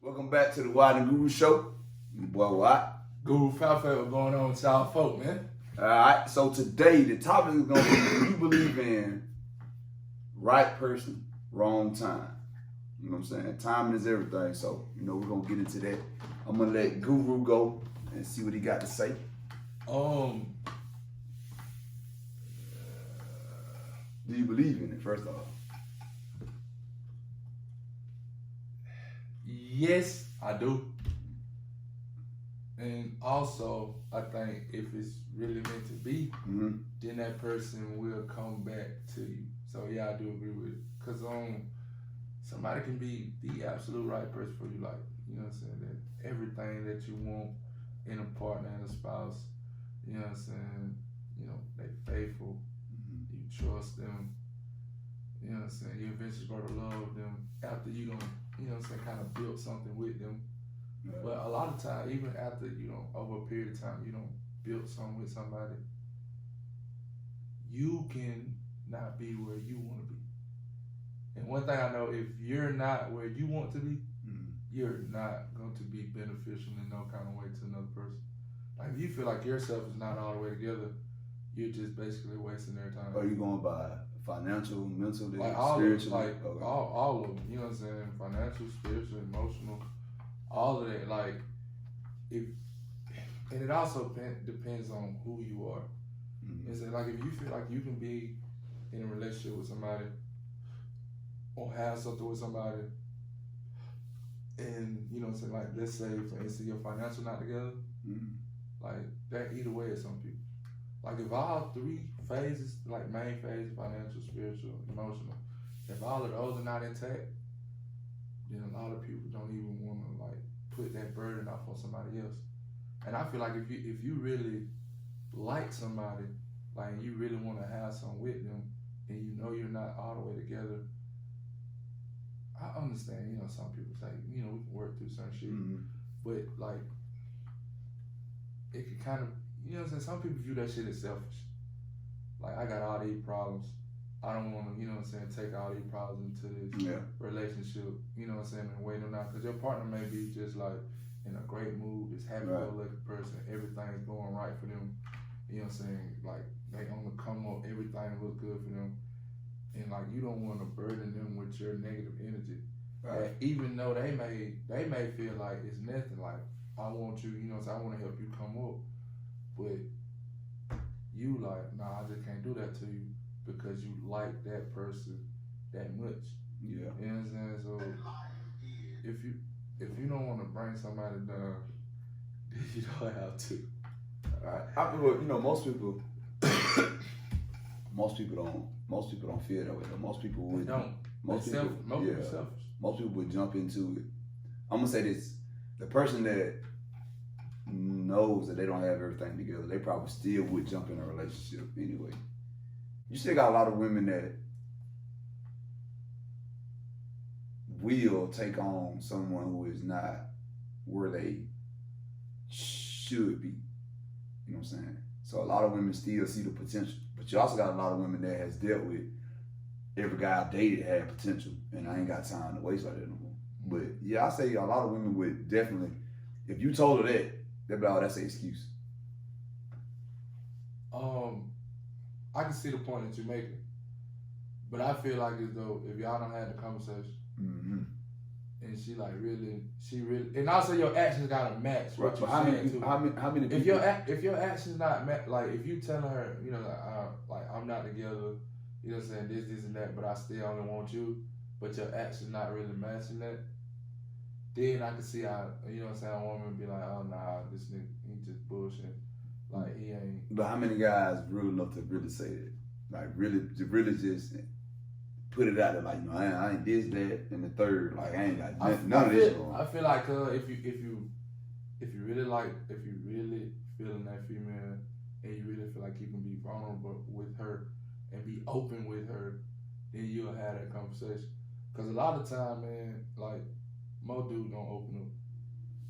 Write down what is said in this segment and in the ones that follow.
Welcome back to the Watt&GuruShow. Your boy Watt. Guru Falfel, what's going on with y'all folk, man? Alright, so today the topic is going to be, do you believe in right person, wrong time? You know what I'm saying? Timing is everything, so, we're going to get into that. I'm going to let Guru go and see what he got to say. Do you believe in it, first off? Yes, I do. And also, I think if it's really meant to be, then that person will come back to you. So yeah, I do agree with it. Because somebody can be the absolute right person for you, like, you know what I'm saying, that everything that you want in a partner and a spouse, you know what I'm saying, they faithful, you trust them, you know what I'm saying, you eventually grow to love them after you don't, you know what I'm saying, kind of build something with them. Yeah. But a lot of time, even after, over a period of time, you don't build something with somebody, you can not be where you want to be. And one thing I know, if you're not where you want to be, you're not going to be beneficial in no kind of way to another person. Like, if you feel like yourself is not all the way together, you're just basically wasting their time. Are you going by financial, mentally, like spiritually? All of them, you know what I'm saying? Financial, spiritual, emotional, all of that. Like, and it also depends on who you are. It's like, if you feel like you can be in a relationship with somebody or have something with somebody, and you know what I'm saying, like, let's say for instance your financial not together, like that either way is some people. Like, if all three phases, like main phase, financial, spiritual, emotional, if all of those are not intact, then a lot of people don't even want to like put that burden off on somebody else. And I feel like if you really like somebody, like you really want to have something with them, and you know you're not all the way together, I understand, some people say, we can work through certain shit, but like, it can kind of, you know what I'm saying, some people view that shit as selfish. Like, I got all these problems, I don't want to, you know what I'm saying, take all these problems into this relationship, you know what I'm saying, and wait them out, because your partner may be just like in a great mood, this happy-go-lucky person, everything's going right for them, you know what I'm saying, like, they on the come up, everything looks good for them. And like, you don't want to burden them with your negative energy. Right. Even though they may feel like it's nothing. Like, I want you, I want to help you come up, but you like, nah, I just can't do that to you because you like that person that much. Yeah. You know what I'm saying? So if you don't want to bring somebody down, then you don't have to. Right. Most people don't feel that way. Most people would. Most people would jump into it. I'm gonna say this: the person that knows that they don't have everything together, they probably still would jump in a relationship anyway. You still got a lot of women that will take on someone who is not where they should be. You know what I'm saying? So a lot of women still see the potential. But you also got a lot of women that has dealt with every guy I dated had potential, and I ain't got time to waste like that no more. But yeah, I say a lot of women would definitely, if you told her that, they'd be like, oh, that's an excuse. I can see the point that you're making, but I feel like as though if y'all don't have the conversation, and she really, and also your actions gotta match what you're saying too. How many people? If your actions not match, like if you telling her, like I'm not together, you know what I'm saying, this and that, but I still only want you, but your actions not really matching that, then I can see how, you know what I'm saying, a woman be like, oh nah, this nigga, he just bullshit, like he ain't. But how many guys real enough to really say that, like really just put it out there, like, I ain't this, that, and the third, like, I ain't got none of this going. I feel like if you really feeling that female, and you really feel like you can be vulnerable with her and be open with her, then you'll have that conversation. Cause a lot of time, man, like, most dudes don't open up.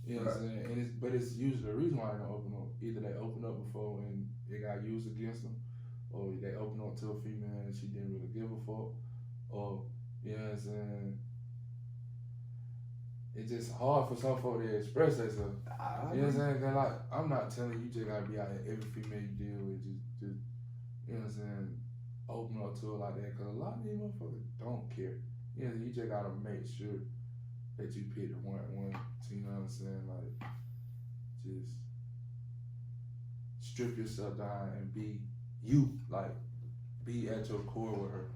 You know what I'm saying? But it's usually the reason why they don't open up. Either they open up before and it got used against them, or they open up to a female and she didn't really give a fuck. Or, you know what I'm saying, it's just hard for some folks to express themselves. You know what I'm saying? Cause like, I'm not telling you just gotta be out here every female you deal with, just you know what I'm saying, open up to it like that. Cause a lot of these motherfuckers don't care. You know, you just gotta make sure that you pick the one, you know what I'm saying? Like, just strip yourself down and be you, like, be at your core with her.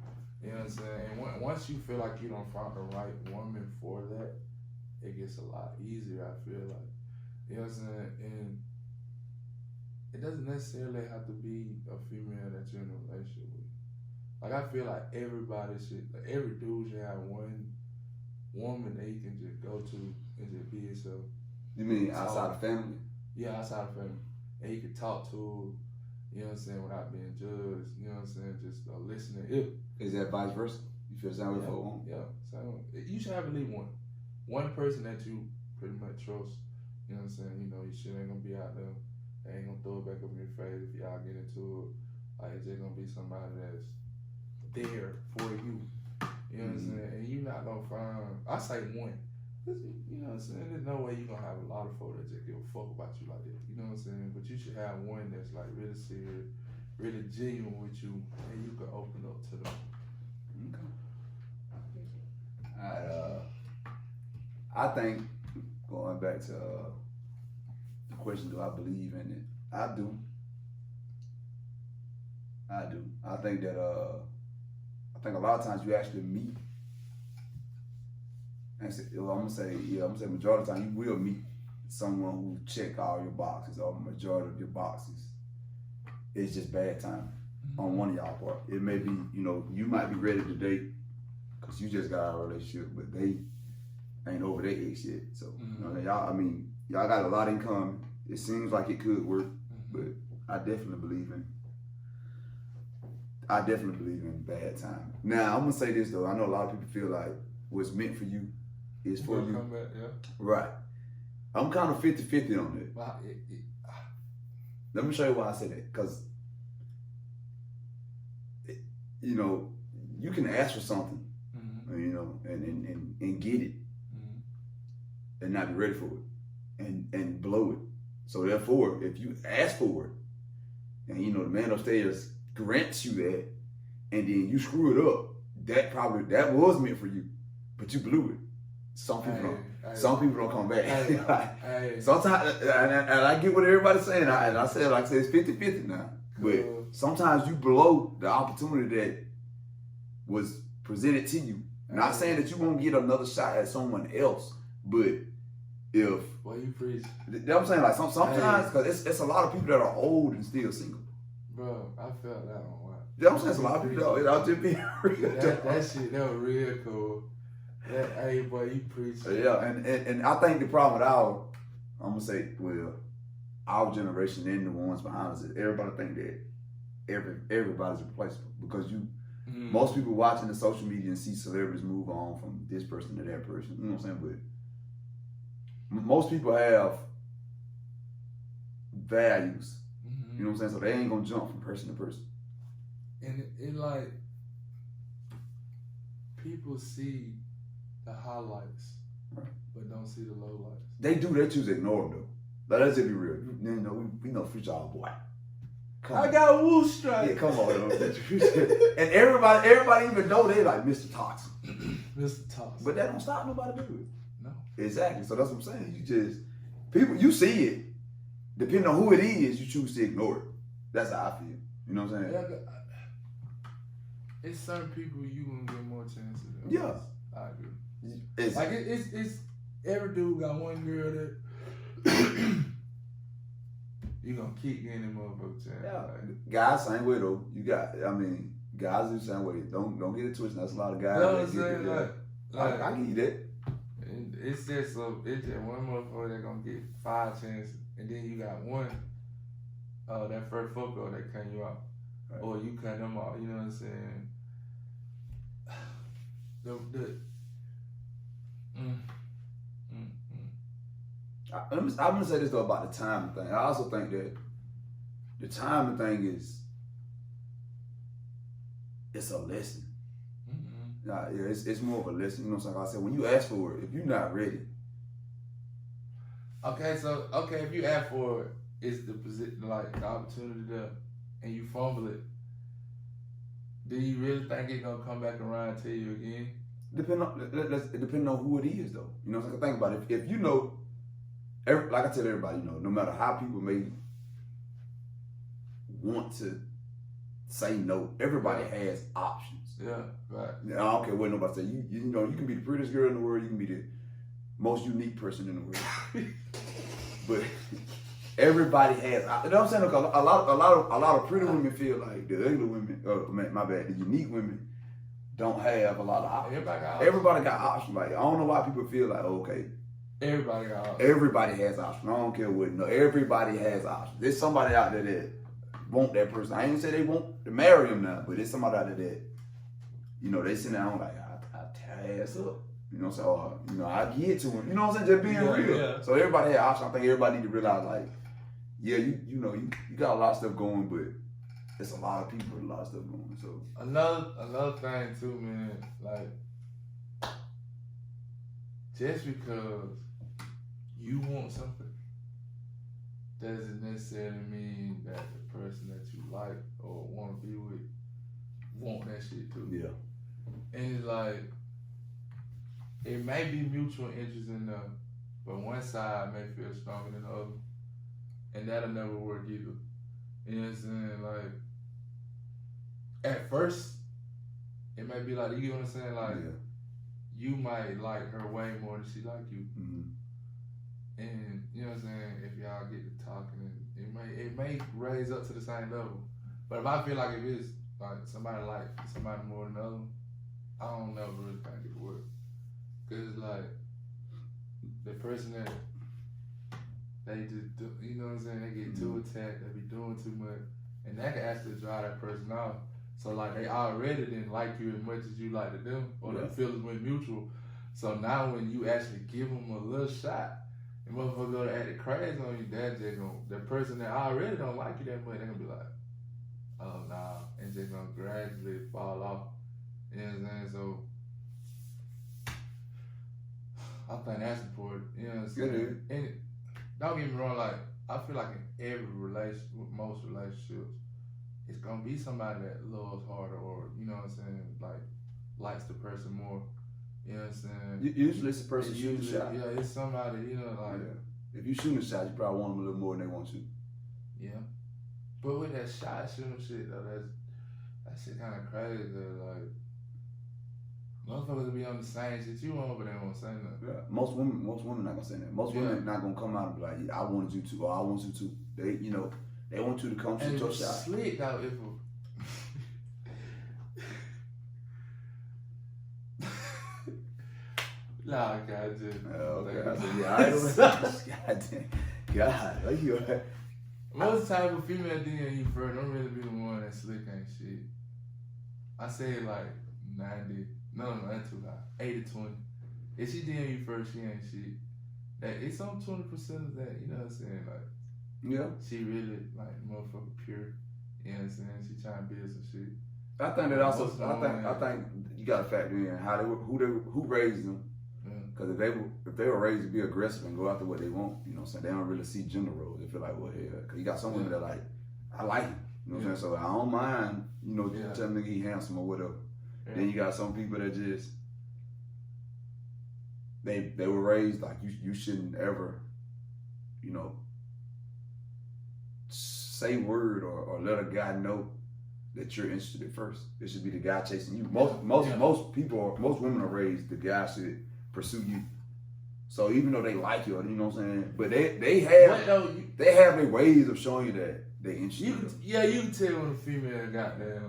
You know what I'm saying? And once you feel like you don't find the right woman for that, it gets a lot easier, I feel like. You know what I'm saying? And it doesn't necessarily have to be a female that you're in a relationship with. Like, I feel like everybody should, like, every dude should have one woman that he can just go to and just be himself. You mean outside of family? Yeah, outside of family. And he could talk to, you know what I'm saying, without being judged, you know what I'm saying, just a listening ear. Is that vice versa? You feel the same way for a woman? Yeah, same way. You should have at least one. One person that you pretty much trust. You know what I'm saying? You know, your shit ain't gonna be out there. They ain't gonna throw it back up in your face if y'all get into it. Like, it's just gonna be somebody that's there for you. You know what I'm saying? And you're not gonna find, I say one. You know what I'm saying? There's no way you're gonna have a lot of folks that just give a fuck about you like that. You know what I'm saying? But you should have one that's like really serious, really genuine with you, and you can open up to them. Okay. I think, going back to the question, do I believe in it? I do. I think that a lot of times you actually meet, and I'm gonna say majority of the time you will meet someone who check all your boxes, or majority of your boxes. It's just bad timing on one of y'all part. It may be, you know, you might be ready to date because you just got a relationship, but they ain't over their age yet. So you know, y'all got a lot in common. It seems like it could work, but I definitely believe in bad timing. Now I'm gonna say this though. I know a lot of people feel like what's meant for you is for you. Come back, yeah. Right. I'm kind of 50-50 on that. Well, Let me show you why I say that. Because, you know, you can ask for something, you know, and get it, and not be ready for it, and blow it. So therefore, if you ask for it, and you know the man upstairs grants you that, and then you screw it up, that was meant for you, but you blew it. Some people don't come back. Sometimes, and I get what everybody's saying, and I said, like I said, it's 50-50 now. But sometimes you blow the opportunity that was presented to you. Not saying that you won't get another shot at someone else, but if you preach. You know what I'm saying? Like sometimes, because it's a lot of people that are old and still single. Bro, I felt that one. You know what I'm saying? It's a lot of people that I'll just be real. That shit, that was real cool. Hey, boy, you preach. Yeah, and I think the problem with our generation and the ones behind us is everybody think that everybody's replaceable because most people watching the social media and see celebrities move on from this person to that person. You know what I'm saying? But most people have values. You know what I'm saying? So they ain't gonna jump from person to person. And it like people see the highlights, but don't see the lowlights. They do. They choose to ignore them though. But let's just be real. You know, we know Future all boy. I got woo strike. Yeah, come on. And everybody even know they like Mr. Toxic. Mr. Toxic. But that don't stop nobody do it. No. Exactly. So that's what I'm saying. You see it. Depending on who it is, you choose to ignore it. That's how I feel. You know what I'm saying? Yeah, it's certain people you gonna get more chances. Yeah. I agree. It's every dude got one girl that you gonna keep getting them motherfuckers chance. Yeah. Like, guys, same way though. Guys do the same way. Don't get it twisted. That's a lot of guys. You know what I'm saying? Like, I give you that. It's just one motherfucker that gonna get 5 chances, and then you got one. That first photo that cut you out, right. Or you cut them off. You know what I'm saying? I'm gonna say this though about the timing thing. I also think that the timing thing it's a lesson. Yeah, it's more of a lesson. You know what I'm saying? Like I said, when you ask for it, if you're not ready, Okay, so if you ask for it, it's the position, like the opportunity there, and you fumble it. Do you really think it's gonna come back around to you again? Depending on who it is, though. You know what I'm saying? Think about it. If you know, like I tell everybody, you know, no matter how people may want to say no, everybody has options. Yeah, right. I don't care what nobody say. You know, you can be the prettiest girl in the world. You can be the most unique person in the world. But everybody has. You know what I'm saying? Look, a lot of pretty women feel like the ugly women. My bad. The unique women don't have a lot of options. Everybody got options. Like, I don't know why people feel like, okay, everybody got options. Everybody has options. I don't care what. No, everybody has options. There's somebody out there that want that person. I ain't say they want to marry him now, but there's somebody out there that, you know, they sit down like, I tear ass up. You know, so you know, I get to him. You know what I'm saying? Just being real. Yeah. So everybody has options. I think everybody need to realize, like, yeah, you know, you got a lot of stuff going, but it's a lot of people with a lot of stuff going. So another thing too, man, like, just because you want something doesn't necessarily mean that the person that you like or want to be with want that shit too. Yeah. And it's like, it may be mutual interest in them, but one side may feel stronger than the other. And that'll never work either. You know what I'm saying? Like, at first, it may be like, you know what I'm saying? Like, you might like her way more than she like you. Mm-hmm. And, you know what I'm saying? If y'all get to talking, it may raise up to the same level. But if I feel like if it's like somebody like somebody more than the other, I don't never really think it work. Cause like the person that they just do, you know what I'm saying? They get too attacked, they be doing too much, and that can actually drive that person off. So like they already didn't like you as much as you like to them, or the feelings went mutual. So now when you actually give them a little shot, and motherfucker go to act crazy on you, that just gonna, the person that already don't like you that much, they gonna be like, oh nah, and just gonna gradually fall off. You know what I'm saying? So I think that's important. You know what I'm saying? And don't get me wrong, like, I feel like in every relationship, most relationships, it's gonna be somebody that loves harder, or, you know what I'm saying, like, likes the person more. You know what I'm saying? Usually it's the person shooting the shot. Yeah, it's somebody, you know, like. Yeah. If you shooting a shot, you probably want them a little more than they want you. Yeah. But with that shooting shit, though, that shit kind of crazy, like, motherfuckers be on the same shit you want, but they won't say nothing. Yeah. Most women not gonna say that. Most women not gonna come out and be like, yeah, I wanted you to, or I want you to. They, you know, they want you to come shoot your shot. Slick though, if nah, God, just. Okay. I said, yeah, I don't. God, like you. Most times when female DM you first, don't really be the one that slick ain't shit. I say like 90. No, that's too high. 80-20. If she DM you first, she ain't shit. That it's on 20% of that. You know what I'm saying? Like, yeah, she really like motherfucker pure. You know what I'm saying? She trying to build some shit. I think that also. I think you got to factor in how who raised them. Because if they were raised to be aggressive and go after what they want, you know what I'm saying, they don't really see gender roles. They feel like, well, yeah, because you got some women that like, I like him. You know what I'm saying? So I don't mind, you know, telling nigga he handsome or whatever. Yeah. Then you got some people that just, they were raised like you shouldn't ever, you know, say word or let a guy know that you're interested at first. It should be the guy chasing you. Most women are raised the guy should pursue you. So even though they like you, you know what I'm saying, but they have their ways of showing you that they interested. You can tell when a female got that.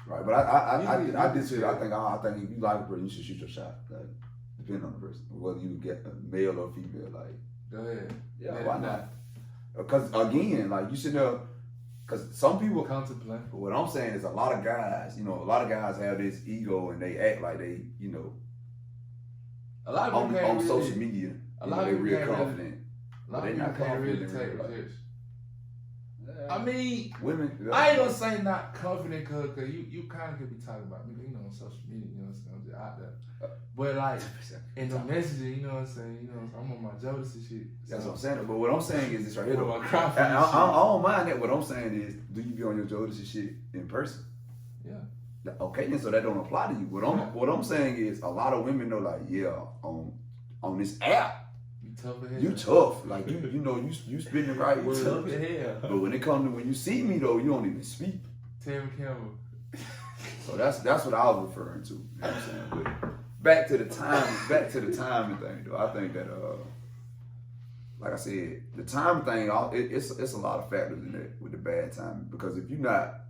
Right, but I disagree. I think if you like a person, you should shoot your shot. Like, depending on the person, whether you get a male or female. Like, go ahead. Yeah, why not? Because again, like you should know. Because some people contemplate. What I'm saying is a lot of guys, you know, have this ego and they act like they, you know. A lot of on social media, a lot of people real confident. A lot of people can't really take rejection. I mean, women. I ain't gonna say not confident, cause you kind of could be talking about me, you know, on social media, you know what I'm saying, I'm just out there. But like in the messaging, you know what I'm saying, you know, I'm on my Jodeci shit. That's what I'm saying. But what I'm saying is this right here. Though. I don't mind that. What I'm saying is, do you be on your Jodeci shit in person? Yeah. Okay, then so that don't apply to you. What I'm saying is, a lot of women know, like, yeah, on this app. You tough, like you know you spitting the right words. Tough as hell. But when it comes to when you see me though, you don't even speak. Tammy Campbell. So that's what I was referring to. You know what I'm saying? But back to the timing thing though. I think that like I said, the time thing, it's a lot of factors in it with the bad timing. Because if you're not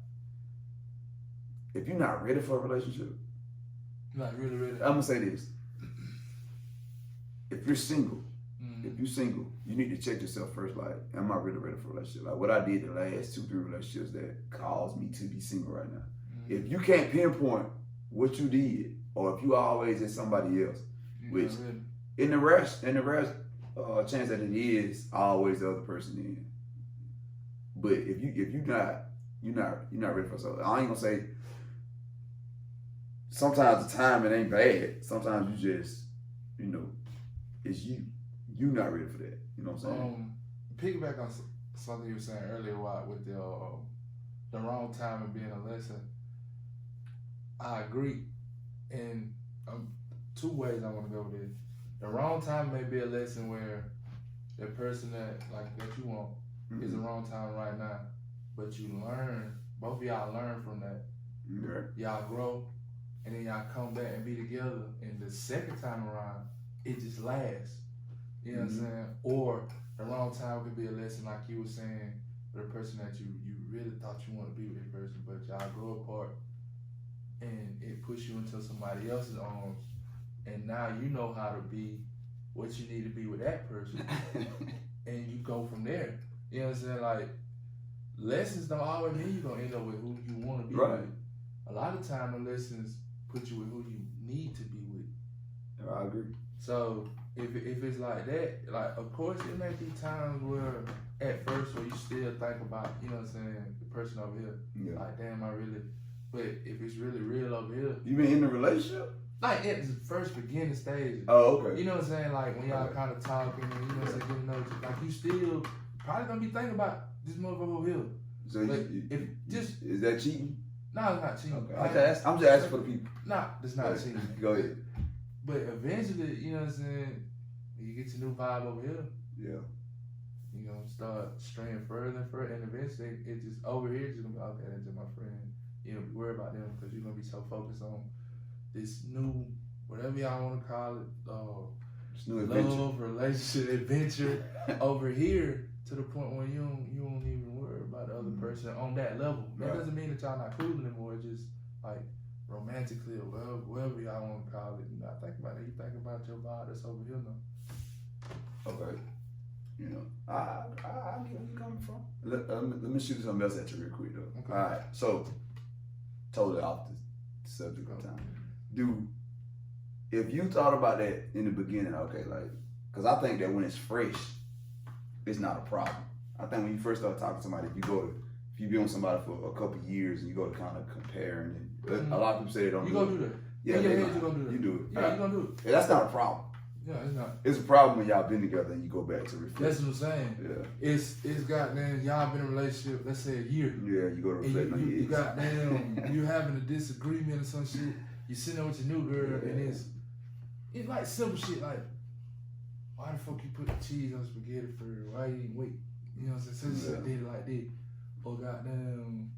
ready for a relationship, not really ready. I'm gonna say this: if you're single. If you're single, you need to check yourself first. Like, am I really ready for a relationship? Like, what I did the last 2-3 relationships that caused me to be single right now. If you can't pinpoint what you did, or if you always at somebody else, which in the rest chance that it is always the other person in. But if you're not ready for something. I ain't gonna say. Sometimes the timing ain't bad. Sometimes you just, it's you. You not ready for that. You know what I'm saying? Piggyback on something you were saying earlier, Watt, with the wrong time and being a lesson. I agree. In 2 ways I want to go with it. The wrong time may be a lesson where the person that you want is the wrong time right now, but you learn. Both of y'all learn from that. Okay. Y'all grow, and then y'all come back and be together. And the second time around, it just lasts. You know what I'm saying? Or the wrong time could be a lesson, like you were saying, for the person that you really thought you want to be with this person, but y'all grow apart and it pushes you into somebody else's arms, and now you know how to be what you need to be with that person, and you go from there. You know what I'm saying? Like, lessons don't always mean you're going to end up with who you want to be with. A lot of time, the lessons put you with who you need to be with. I agree. So, if it's like that, like, of course, it may be times where at first where you still think about, you know what I'm saying, the person over here. Yeah. Like, damn, I really, but if it's really real over here. You mean in the relationship? Like, at the first beginning stages. Oh, okay. You know what I'm saying? Like, when y'all kind of talking and, you know what I'm saying, getting to know each other, like, you still probably gonna be thinking about this motherfucker over here. So, is that cheating? No, it's not cheating. Okay. I'm just asking for the people. Nah, it's not cheating. Go ahead. But eventually, you know what I'm saying, you get your new vibe over here. Yeah. You know, start straying further and further, and eventually it just over here, it's just gonna be, okay, that's just my friend. You don't be worried about them because you're gonna be so focused on this new, whatever y'all want to call it, this new adventure. Love, relationship, adventure over here, to the point where you don't even worry about the other person on that level. That doesn't mean that y'all not cool anymore. It's just like romantically or whatever y'all want to call it. You not think about it. You think about your vibe that's over here now. Okay. You know, I get where you're coming from. Let me shoot something else at you real quick though. Okay. All right. So, totally off the subject of time. If you thought about that in the beginning, okay, like, because I think that when it's fresh, it's not a problem. I think when you first start talking to somebody, if you be on somebody for a couple of years and you go to kind of comparing, and a lot of people say they don't. You gonna do that? Yeah, you gonna do that. You do it. Yeah, you gonna do it. Yeah, that's not a problem. Yeah, it's not. It's a problem when y'all been together and you go back to reflect. That's what I'm saying. Yeah. It's goddamn, y'all been in a relationship, let's say a year. Yeah, you go to reflect on your you goddamn, you having a disagreement or some shit. You sitting there with your new girl and it's like simple shit like, why the fuck you put the cheese on spaghetti for? Why you didn't wait? You know what I'm saying? So did it like this. Or goddamn,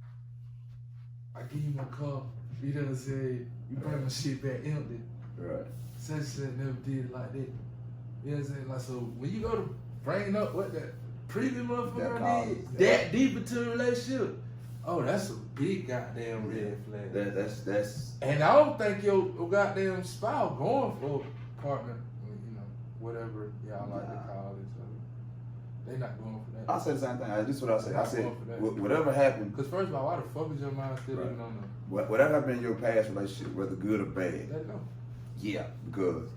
I give you my car. You know what I'm saying? You bring my shit back empty. Right. Such never did it like that. You know what I'm saying? Like, so when you go to bring up what that previous motherfucker did, that deep into the relationship, oh, that's a big goddamn red flag. That's. And I don't think your goddamn spouse going for a partner, you know, whatever y'all like to call it. So they not going for that. I said the same thing. This is what I said. I said whatever happened. Because first of all, why the fuck is your mind still even on them? Whatever happened in your past relationship, whether good or bad. Let it go. Yeah, because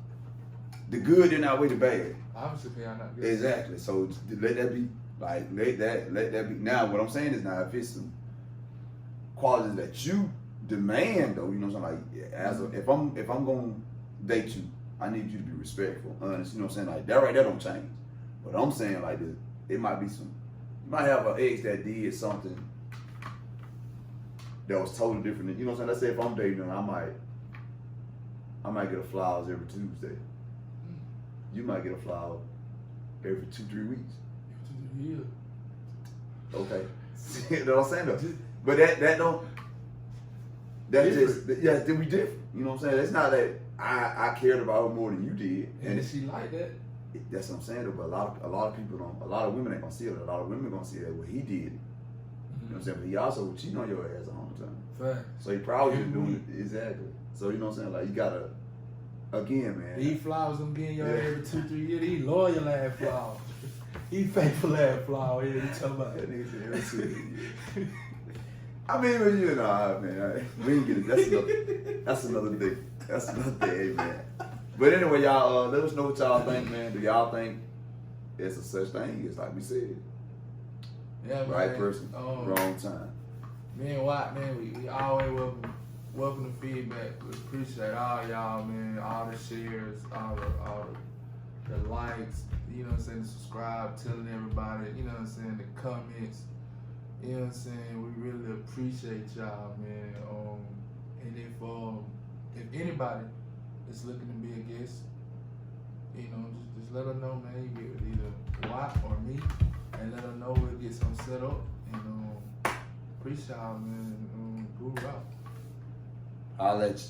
the good didn't outweigh the bad. Obviously, y'all not good. Exactly. So let that be Like let that be. Now what I'm saying is now if it's some qualities that you demand though, you know what I'm saying? Like if I'm gonna date you, I need you to be respectful, honest, you know what I'm saying? Like that right there don't change. But I'm saying like this, it might be some, you might have an ex that did something that was totally different. You know what I'm saying? Let's say if I'm dating them, I might get a flowers every Tuesday. You might get a flower every 2-3 weeks. Yeah. Okay. You know what I'm saying though? But that don't. That just we different. You know what I'm saying? It's not that I cared about her more than you did. And she like that. That's what I'm saying though. But a lot of people don't. A lot of women ain't gonna see it. A lot of women gonna see that what he did. You know what I'm saying? But he also would cheat on your ass all the time. Fact. So he probably just doing it exactly. So you know what I'm saying? Like you gotta. Again, man. These flowers I'm getting your every 2-3 years. He loyal ass flowers. He faithful ass flower. Yeah, you talking about that nigga said every 2 years. I mean, but you know, man, we ain't get it. That's another thing. That's another thing, man. But anyway, y'all, let us know what y'all think, man. Do y'all think it's a such thing? It's like we said. Yeah, man. Right person, wrong time. Me and Watt, man, we always welcome the feedback. We appreciate all y'all, man. All the shares, all the likes. You know what I'm saying? The subscribe, telling everybody. You know what I'm saying? The comments. You know what I'm saying? We really appreciate y'all, man. And if anybody is looking to be a guest, you know, just let us know, man. You get with either Watt or me, and let us know. We'll get something set up. And appreciate y'all, man. Guru out. I'll let you.